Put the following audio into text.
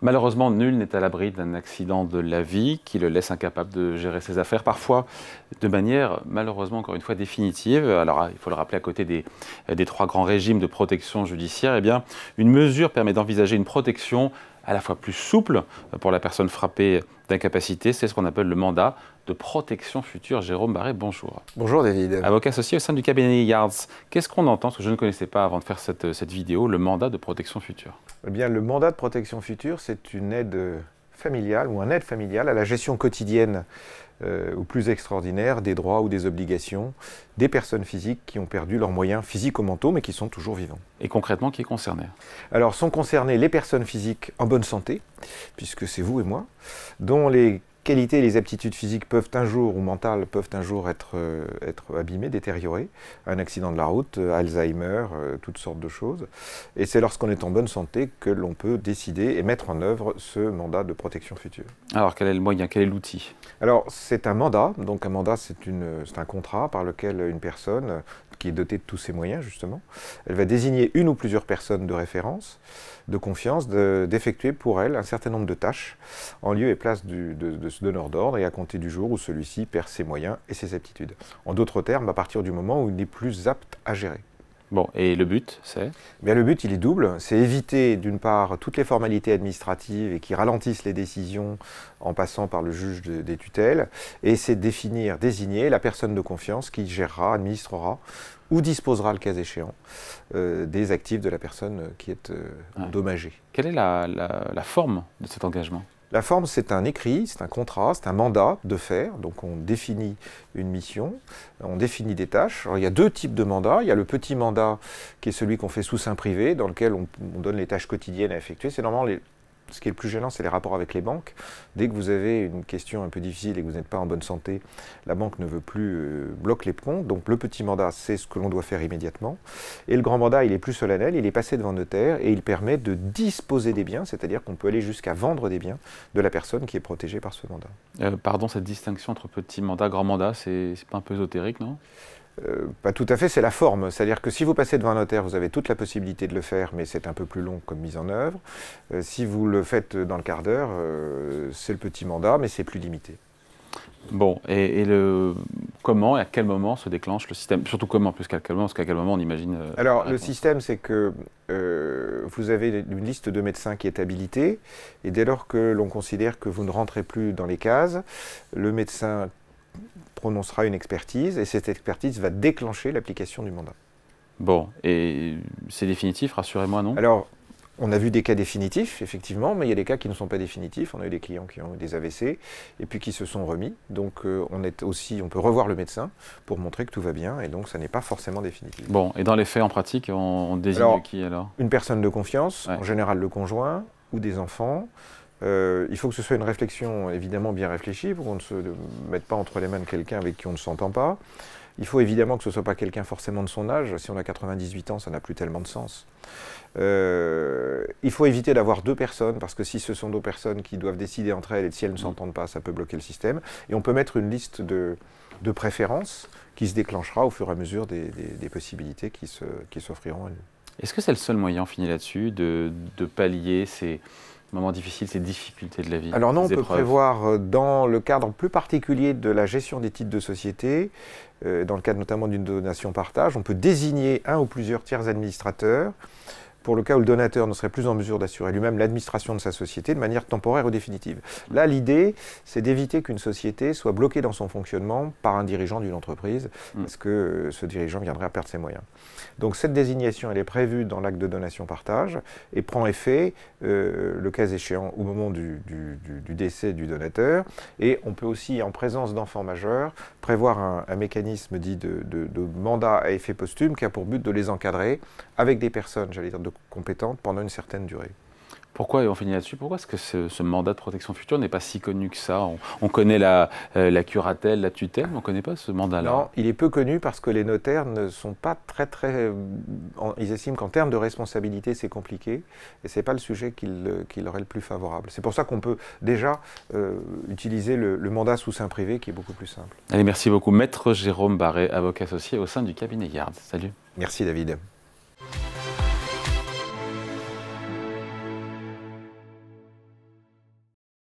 Malheureusement, nul n'est à l'abri d'un accident de la vie qui le laisse incapable de gérer ses affaires, parfois de manière, malheureusement, encore une fois, définitive. Alors, il faut le rappeler, à côté des trois grands régimes de protection judiciaire, eh bien, une mesure permet d'envisager une protection à la fois plus souple pour la personne frappée d'incapacité. C'est ce qu'on appelle le mandat de protection future. Jérôme Barré, bonjour. Bonjour David. Avocat associé au sein du cabinet Yards. Qu'est-ce qu'on entend, parce que je ne connaissais pas avant de faire cette vidéo, le mandat de protection future? Eh bien, le mandat de protection future, c'est une aide familiale ou un aide familiale à la gestion quotidienne ou plus extraordinaire des droits ou des obligations des personnes physiques qui ont perdu leurs moyens physiques ou mentaux, mais qui sont toujours vivants. Et concrètement, qui est concerné? Alors, sont concernées les personnes physiques en bonne santé, puisque c'est vous et moi, dont les qualités et les aptitudes physiques peuvent un jour, ou mentales, peuvent un jour être abîmées, détériorées. Un accident de la route, Alzheimer, toutes sortes de choses. Et c'est lorsqu'on est en bonne santé que l'on peut décider et mettre en œuvre ce mandat de protection future. Alors, quel est le moyen, quel est l'outil? Alors, c'est un mandat. Donc, un mandat, c'est un contrat par lequel une personne, qui est dotée de tous ses moyens, justement, elle va désigner une ou plusieurs personnes de référence, de confiance, d'effectuer pour elle un certain nombre de tâches en lieu et place de ce donneur d'ordre et à compter du jour où celui-ci perd ses moyens et ses aptitudes. En d'autres termes, à partir du moment où il n'est plus apte à gérer. Bon, et le but, c'est? Bien, le but, il est double. C'est éviter, d'une part, toutes les formalités administratives et qui ralentissent les décisions en passant par le juge des tutelles, et c'est désigner la personne de confiance qui gérera, administrera ou disposera, le cas échéant, des actifs de la personne qui est endommagée. Quelle est la forme de cet engagement? La forme, c'est un écrit, c'est un contrat, c'est un mandat de faire. Donc on définit une mission, on définit des tâches. Alors, il y a deux types de mandats. Il y a le petit mandat qui est celui qu'on fait sous seing privé, dans lequel on donne les tâches quotidiennes à effectuer. C'est normalement ce qui est le plus gênant, c'est les rapports avec les banques. Dès que vous avez une question un peu difficile et que vous n'êtes pas en bonne santé, la banque ne veut plus bloquer les ponts. Donc le petit mandat, c'est ce que l'on doit faire immédiatement. Et le grand mandat, il est plus solennel, il est passé devant notaire et il permet de disposer des biens, c'est-à-dire qu'on peut aller jusqu'à vendre des biens de la personne qui est protégée par ce mandat. Pardon, cette distinction entre petit mandat, grand mandat, c'est pas un peu ésotérique, non? Pas tout à fait, c'est la forme. C'est-à-dire que si vous passez devant un notaire, vous avez toute la possibilité de le faire, mais c'est un peu plus long comme mise en œuvre. Si vous le faites dans le quart d'heure, c'est le petit mandat, mais c'est plus limité. Bon, comment et à quel moment se déclenche le système? Surtout comment, plus qu'à quel moment, parce qu'à quel moment on imagine... Alors, le système, c'est que vous avez une liste de médecins qui est habilitée, et dès lors que l'on considère que vous ne rentrez plus dans les cases, le médecin prononcera une expertise et cette expertise va déclencher l'application du mandat. Bon, et c'est définitif, rassurez-moi, non? Alors, on a vu des cas définitifs, effectivement, mais il y a des cas qui ne sont pas définitifs. On a eu des clients qui ont eu des AVC et puis qui se sont remis. Donc, on peut revoir le médecin pour montrer que tout va bien et donc ça n'est pas forcément définitif. Bon, et dans les faits, en pratique, on désigne qui alors? Une personne de confiance, ouais. En général le conjoint ou des enfants. Il faut que ce soit une réflexion évidemment bien réfléchie pour qu'on ne se mette pas entre les mains de quelqu'un avec qui on ne s'entend pas. Il faut évidemment que ce ne soit pas quelqu'un forcément de son âge. Si on a 98 ans, ça n'a plus tellement de sens. Il faut éviter d'avoir deux personnes, parce que si ce sont deux personnes qui doivent décider entre elles et si elles ne s'entendent pas, ça peut bloquer le système. Et on peut mettre une liste de préférences qui se déclenchera au fur et à mesure des possibilités qui s'offriront à nous. Est-ce que c'est le seul moyen, on finit là-dessus, de pallier ces moments difficiles, ces difficultés de la vie? Alors non, on peut prévoir dans le cadre plus particulier de la gestion des titres de société, dans le cadre notamment d'une donation-partage, on peut désigner un ou plusieurs tiers administrateurs pour le cas où le donateur ne serait plus en mesure d'assurer lui-même l'administration de sa société de manière temporaire ou définitive. Là, l'idée, c'est d'éviter qu'une société soit bloquée dans son fonctionnement par un dirigeant d'une entreprise, parce que ce dirigeant viendrait à perdre ses moyens. Donc cette désignation, elle est prévue dans l'acte de donation-partage et prend effet, le cas échéant, au moment du décès du donateur. Et on peut aussi, en présence d'enfants majeurs, prévoir un mécanisme dit de mandat à effet posthume qui a pour but de les encadrer avec des personnes, j'allais dire, compétentes pendant une certaine durée. Pourquoi, et on finit là-dessus, pourquoi est-ce que ce mandat de protection future n'est pas si connu que ça? On connaît la curatelle, la tutelle, mais on ne connaît pas ce mandat-là. Non, il est peu connu parce que les notaires ne sont pas ils estiment qu'en termes de responsabilité, c'est compliqué et ce n'est pas le sujet qui leur est le plus favorable. C'est pour ça qu'on peut déjà utiliser le mandat sous seing privé qui est beaucoup plus simple. Allez, merci beaucoup. Maître Jérôme Barré, avocat associé au sein du cabinet Yards. Salut. Merci David.